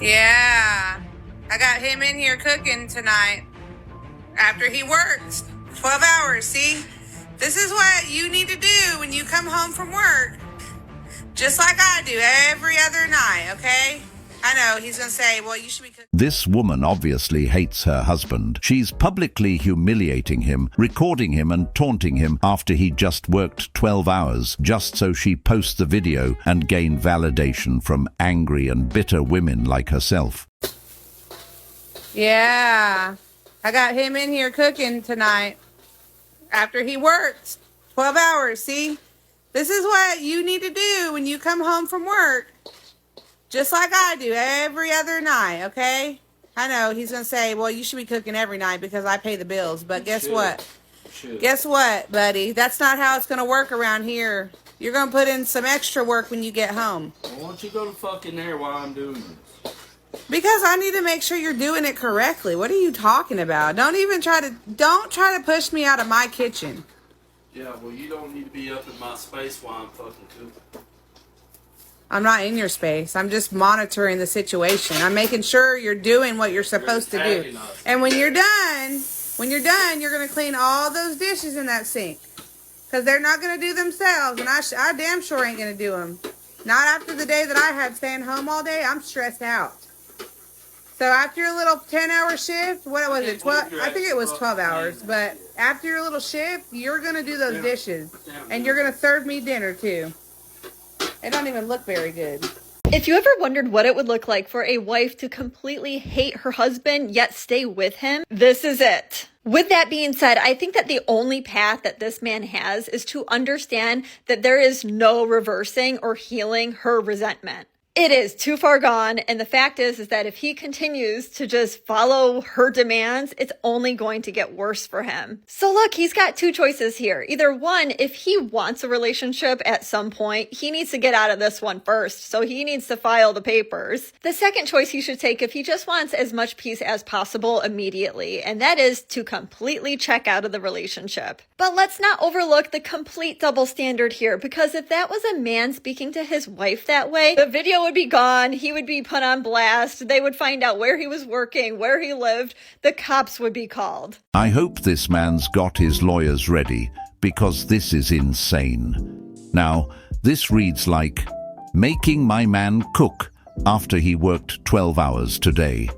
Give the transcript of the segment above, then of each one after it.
Yeah, I got him in here cooking tonight after he works 12 hours. See, this is what you need to do when you come home from work, just like I do every other night, okay? I know he's going to say, well, you should be cooking. This woman obviously hates her husband. She's publicly humiliating him, recording him and taunting him after he just worked 12 hours, just so she posts the video and gain validation from angry and bitter women like herself. Yeah, I got him in here cooking tonight after he works 12 hours. See, this is what you need to do when you come home from work, just like I do every other night, okay? I know he's going to say, well, you should be cooking every night because I pay the bills. But guess what? Guess what, buddy? That's not how it's going to work around here. You're going to put in some extra work when you get home. Well, why don't you go to fucking there while I'm doing this? Because I need to make sure you're doing it correctly. What are you talking about? Don't try to push me out of my kitchen. Yeah, well, you don't need to be up in my space while I'm fucking cooking. I'm not in your space. I'm just monitoring the situation. I'm making sure you're doing what you're supposed to do. And when you're done, you're going to clean all those dishes in that sink. Because they're not going to do themselves. And I damn sure ain't going to do them. Not after the day that I had staying home all day. I'm stressed out. So after your little 10-hour shift, what was it? 12? I think it was 12 hours. But after your little shift, you're going to do those dishes. And you're going to serve me dinner too. It don't even look very good. If you ever wondered what it would look like for a wife to completely hate her husband yet stay with him, this is it. With that being said, I think that the only path that this man has is to understand that there is no reversing or healing her resentment. It is too far gone, and the fact is that if he continues to just follow her demands, it's only going to get worse for him. So look, he's got two choices here. Either one, if he wants a relationship at some point, he needs to get out of this one first, so he needs to file the papers. The second choice he should take if he just wants as much peace as possible immediately, and that is to completely check out of the relationship. But let's not overlook the complete double standard here, because if that was a man speaking to his wife that way, the video would be gone, he would be put on blast, they would find out where he was working, where he lived, the cops would be called. I hope this man's got his lawyers ready, because this is insane. Now, this reads like, making my man cook after he worked 12 hours today.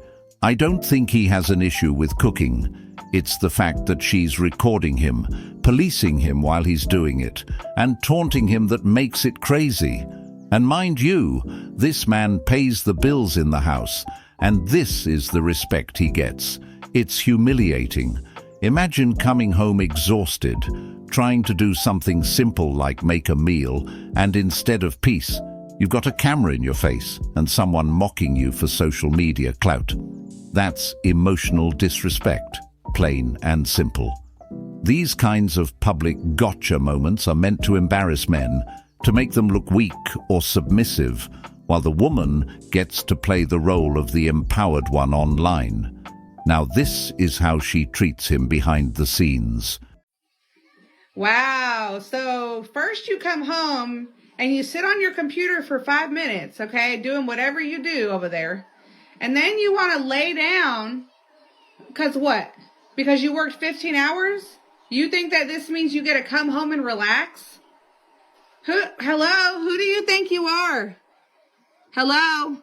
I don't think he has an issue with cooking. It's the fact that she's recording him, policing him while he's doing it, and taunting him that makes it crazy. And mind you, this man pays the bills in the house, and this is the respect he gets. It's humiliating. Imagine coming home exhausted, trying to do something simple like make a meal, and instead of peace, you've got a camera in your face and someone mocking you for social media clout. That's emotional disrespect, plain and simple. These kinds of public gotcha moments are meant to embarrass men, to make them look weak or submissive, while the woman gets to play the role of the empowered one online. Now this is how she treats him behind the scenes. Wow. So first you come home and you sit on your computer for 5 minutes, okay, doing whatever you do over there. And then you want to lay down, because what? Because you worked 15 hours? You think that this means you get to come home and relax? Hello? Who do you think you are? Hello?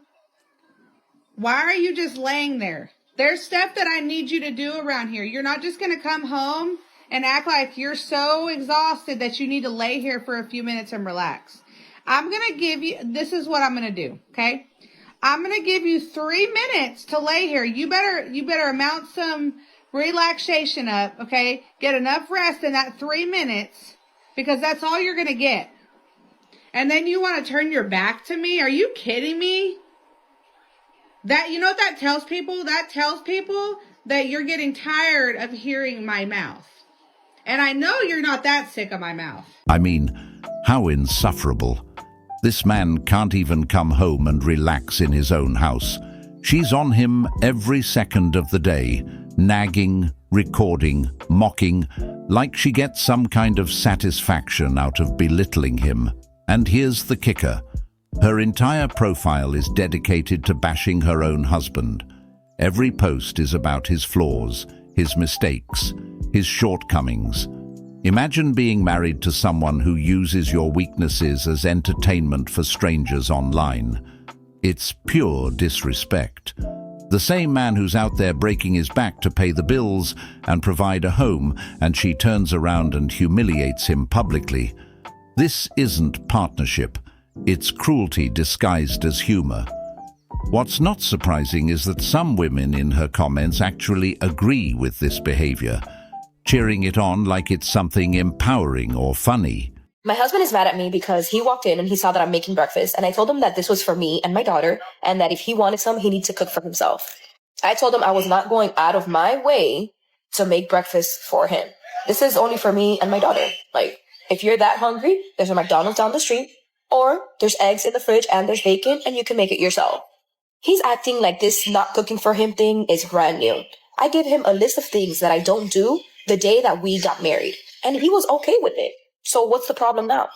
Why are you just laying there? There's stuff that I need you to do around here. You're not just going to come home and act like you're so exhausted that you need to lay here for a few minutes and relax. I'm going to give you, this is what I'm going to do, okay? I'm going to give you 3 minutes to lay here. You better amount some relaxation up, okay? Get enough rest in that 3 minutes, because that's all you're going to get. And then you want to turn your back to me? Are you kidding me? That, you know what that tells people? That tells people that you're getting tired of hearing my mouth. And I know you're not that sick of my mouth. I mean, how insufferable. This man can't even come home and relax in his own house. She's on him every second of the day, nagging, recording, mocking, like she gets some kind of satisfaction out of belittling him. And here's the kicker. Her entire profile is dedicated to bashing her own husband. Every post is about his flaws, his mistakes, his shortcomings. Imagine being married to someone who uses your weaknesses as entertainment for strangers online. It's pure disrespect. The same man who's out there breaking his back to pay the bills and provide a home, and she turns around and humiliates him publicly. This isn't partnership. It's cruelty disguised as humor. What's not surprising is that some women in her comments actually agree with this behavior, cheering it on like it's something empowering or funny. My husband is mad at me because he walked in and he saw that I'm making breakfast, and I told him that this was for me and my daughter, and that if he wanted some, he needs to cook for himself. I told him I was not going out of my way to make breakfast for him. This is only for me and my daughter. Like, if you're that hungry, there's a McDonald's down the street, or there's eggs in the fridge and there's bacon and you can make it yourself. He's acting like this not cooking for him thing is brand new. I gave him a list of things that I don't do the day that we got married, and he was okay with it. So what's the problem now?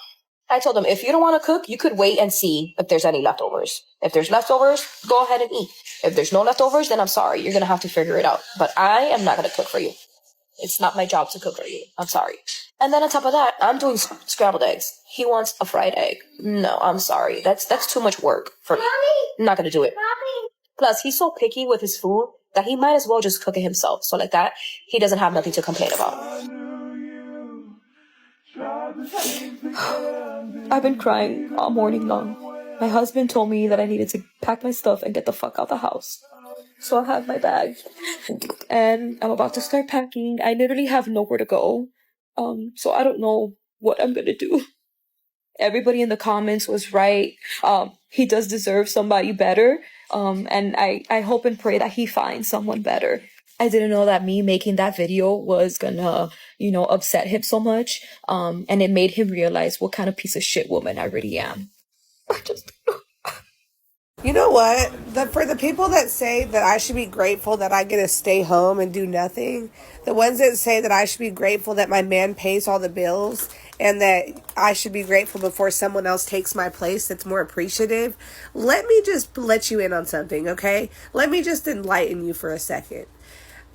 I told him, if you don't want to cook, you could wait and see if there's any leftovers. If there's leftovers, go ahead and eat. If there's no leftovers, then I'm sorry. You're going to have to figure it out. But I am not going to cook for you. It's not my job to cook for you. I'm sorry. And then on top of that, I'm doing scrambled eggs. He wants a fried egg. No, I'm sorry. That's too much work for me. I'm not going to do it. Plus, he's so picky with his food that he might as well just cook it himself. So like that, he doesn't have nothing to complain about. I've been crying all morning long. My husband told me that I needed to pack my stuff and get the fuck out the house. So I have my bag and I'm about to start packing. I literally have nowhere to go. So I don't know what I'm gonna do. Everybody in the comments was right. He does deserve somebody better. And I hope and pray that he finds someone better. I didn't know that me making that video was gonna, upset him so much. And it made him realize what kind of piece of shit woman I really am. You know what? For the people that say that I should be grateful that I get to stay home and do nothing, the ones that say that I should be grateful that my man pays all the bills and that I should be grateful before someone else takes my place that's more appreciative, let me just let you in on something, okay? Let me just enlighten you for a second.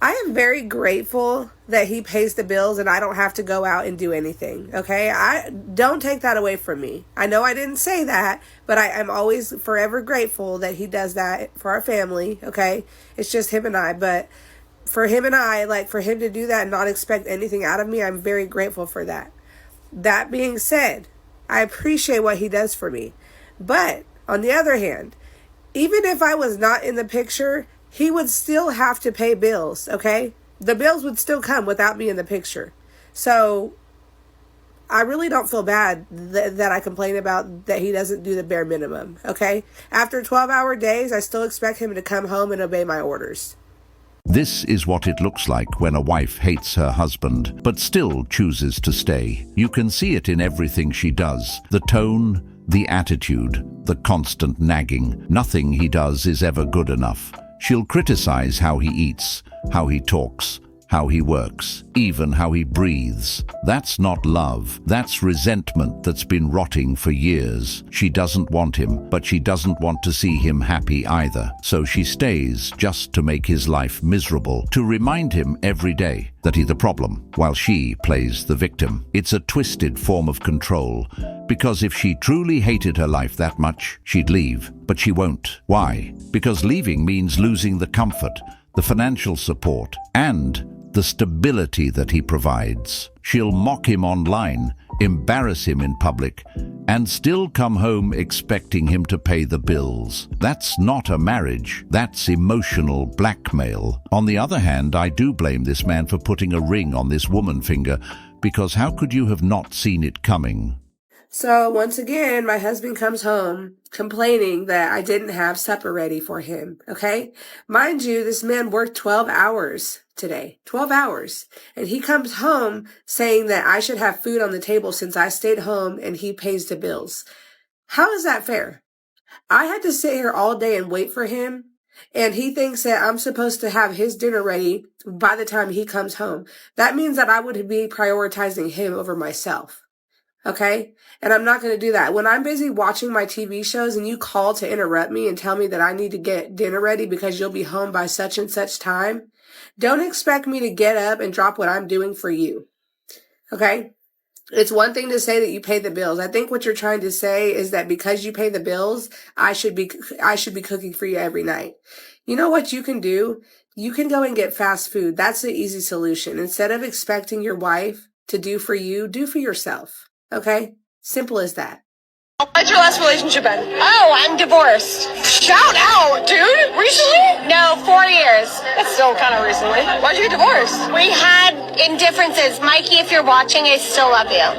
I am very grateful that he pays the bills and I don't have to go out and do anything, okay? I don't take that away from me. I know I didn't say that, but I'm always forever grateful that he does that for our family, okay? It's just him and I, but for him and I, like for him to do that and not expect anything out of me, I'm very grateful for that. That being said, I appreciate what he does for me. But on the other hand, even if I was not in the picture, he would still have to pay bills, okay? The bills would still come without me in the picture. So I really don't feel bad that I complain about that he doesn't do the bare minimum, okay? After 12-hour days, I still expect him to come home and obey my orders. This is what it looks like when a wife hates her husband, but still chooses to stay. You can see it in everything she does. The tone, the attitude, the constant nagging. Nothing he does is ever good enough. She'll criticize how he eats, how he talks, how he works, even how he breathes. That's not love. That's resentment that's been rotting for years. She doesn't want him, but she doesn't want to see him happy either. So she stays just to make his life miserable, to remind him every day that he's the problem, while she plays the victim. It's a twisted form of control, because if she truly hated her life that much, she'd leave. But she won't. Why? Because leaving means losing the comfort, the financial support, and the stability that he provides. She'll mock him online, embarrass him in public, and still come home expecting him to pay the bills. That's not a marriage. That's emotional blackmail. On the other hand, I do blame this man for putting a ring on this woman's finger, because how could you have not seen it coming? So once again, my husband comes home complaining that I didn't have supper ready for him, okay? Mind you, this man worked 12 hours today, 12 hours. And he comes home saying that I should have food on the table since I stayed home and he pays the bills. How is that fair? I had to sit here all day and wait for him, and he thinks that I'm supposed to have his dinner ready by the time he comes home. That means that I would be prioritizing him over myself. Okay? And I'm not going to do that. When I'm busy watching my TV shows and you call to interrupt me and tell me that I need to get dinner ready because you'll be home by such and such time, don't expect me to get up and drop what I'm doing for you. Okay? It's one thing to say that you pay the bills. I think what you're trying to say is that because you pay the bills, I should be cooking for you every night. You know what you can do? You can go and get fast food. That's the easy solution. Instead of expecting your wife to do for you, do for yourself. Okay? Simple as that. How's your last relationship end? Oh, I'm divorced. Shout out, dude! Recently? No, 4 years. That's still kind of recently. Why'd you get divorced? We had indifferences. Mikey, if you're watching, I still love you.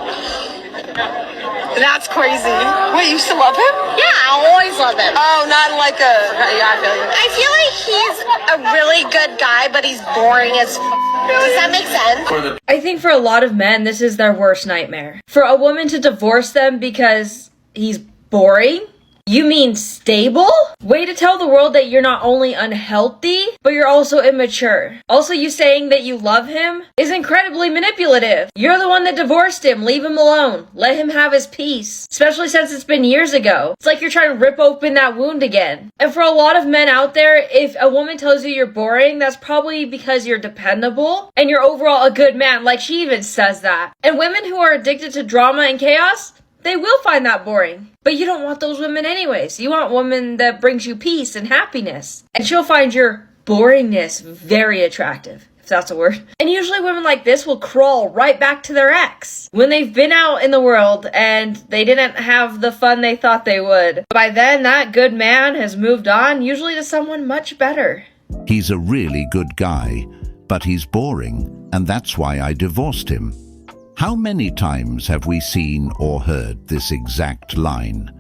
That's crazy. Wait, you still love him? Yeah, I'll always love him. Oh, not like a... Yeah, I feel like he's a really good guy, but he's boring as Does that make sense? I think for a lot of men, this is their worst nightmare. For a woman to divorce them because he's boring? You mean stable? Way to tell the world that you're not only unhealthy, but you're also immature. Also, you saying that you love him is incredibly manipulative. You're the one that divorced him. Leave him alone. Let him have his peace. Especially since it's been years ago. It's like you're trying to rip open that wound again. And for a lot of men out there, if a woman tells you you're boring, that's probably because you're dependable and you're overall a good man. Like she even says that. And women who are addicted to drama and chaos, they will find that boring. But you don't want those women anyways. You want a woman that brings you peace and happiness. And she'll find your boringness very attractive, if that's a word. And usually women like this will crawl right back to their ex when they've been out in the world and they didn't have the fun they thought they would. By then, that good man has moved on, usually to someone much better. He's a really good guy, but he's boring, and that's why I divorced him. How many times have we seen or heard this exact line?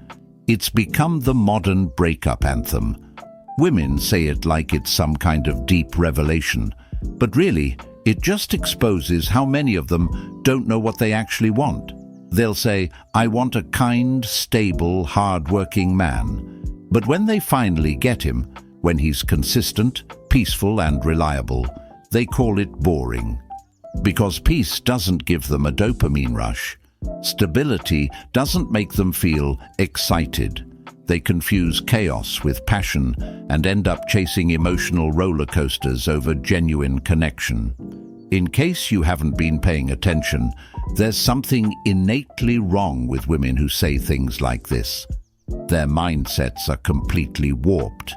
It's become the modern breakup anthem. Women say it like it's some kind of deep revelation, but really, it just exposes how many of them don't know what they actually want. They'll say, I want a kind, stable, hard-working man. But when they finally get him, when he's consistent, peaceful, and reliable, they call it boring. Because peace doesn't give them a dopamine rush. Stability doesn't make them feel excited. They confuse chaos with passion and end up chasing emotional roller coasters over genuine connection. In case you haven't been paying attention, there's something innately wrong with women who say things like this. Their mindsets are completely warped.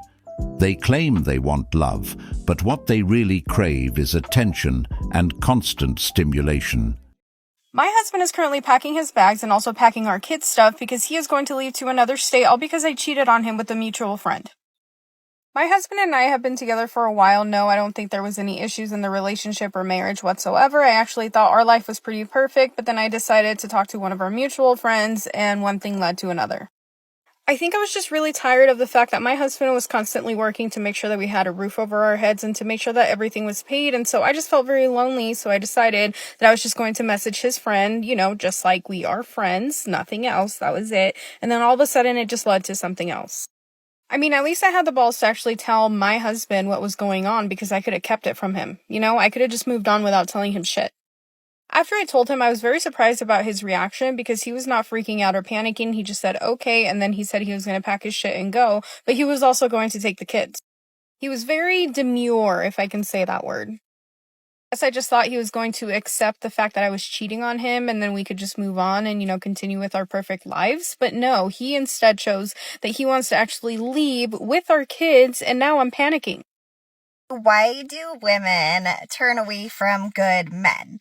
They claim they want love, but what they really crave is attention and constant stimulation. My husband is currently packing his bags and also packing our kids' stuff because he is going to leave to another state, all because I cheated on him with a mutual friend. My husband and I have been together for a while. No, I don't think there was any issues in the relationship or marriage whatsoever. I actually thought our life was pretty perfect, but then I decided to talk to one of our mutual friends, and one thing led to another. I think I was just really tired of the fact that my husband was constantly working to make sure that we had a roof over our heads and to make sure that everything was paid. And so I just felt very lonely. So I decided that I was just going to message his friend, just like we are friends, nothing else. That was it. And then all of a sudden it just led to something else. I mean, at least I had the balls to actually tell my husband what was going on because I could have kept it from him. I could have just moved on without telling him shit. After I told him, I was very surprised about his reaction because he was not freaking out or panicking. He just said, okay, and then he said he was going to pack his shit and go, but he was also going to take the kids. He was very demure, if I can say that word. Yes, I just thought he was going to accept the fact that I was cheating on him and then we could just move on and, continue with our perfect lives. But no, he instead chose that he wants to actually leave with our kids, and now I'm panicking. Why do women turn away from good men?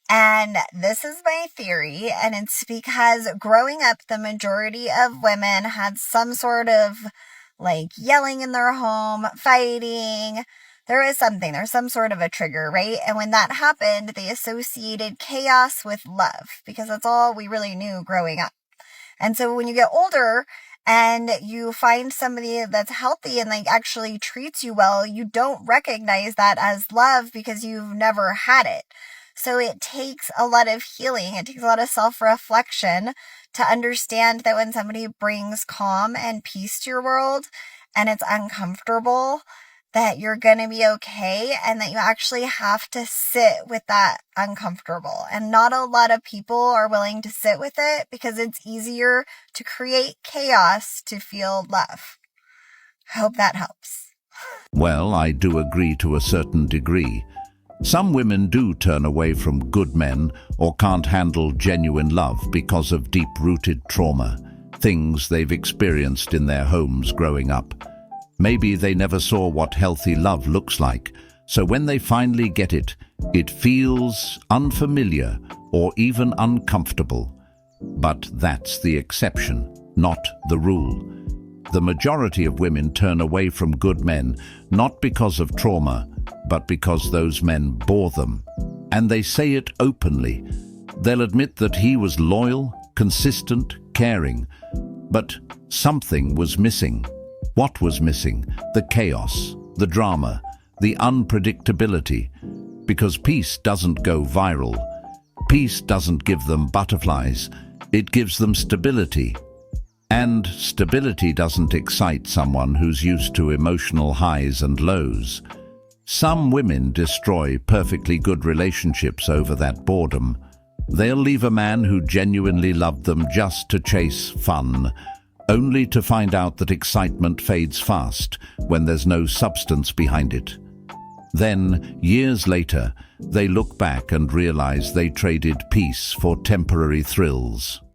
And this is my theory, and it's because growing up, the majority of women had some sort of, yelling in their home, fighting. There's some sort of a trigger, right? And when that happened, they associated chaos with love, because that's all we really knew growing up. And so when you get older and you find somebody that's healthy and actually treats you well, you don't recognize that as love because you've never had it. So it takes a lot of healing. It takes a lot of self-reflection to understand that when somebody brings calm and peace to your world and it's uncomfortable, that you're going to be okay and that you actually have to sit with that uncomfortable. And not a lot of people are willing to sit with it because it's easier to create chaos to feel love. Hope that helps. Well, I do agree to a certain degree. Some women do turn away from good men or can't handle genuine love because of deep-rooted trauma, things they've experienced in their homes growing up. Maybe they never saw what healthy love looks like, so when they finally get it, it feels unfamiliar or even uncomfortable. But that's the exception, not the rule. The majority of women turn away from good men not because of trauma, but because those men bore them. And they say it openly. They'll admit that he was loyal, consistent, caring, but something was missing. What was missing? The chaos, the drama, the unpredictability. Because peace doesn't go viral. Peace doesn't give them butterflies. It gives them stability. And stability doesn't excite someone who's used to emotional highs and lows. Some women destroy perfectly good relationships over that boredom. They'll leave a man who genuinely loved them just to chase fun, only to find out that excitement fades fast when there's no substance behind it. Then, years later, they look back and realize they traded peace for temporary thrills.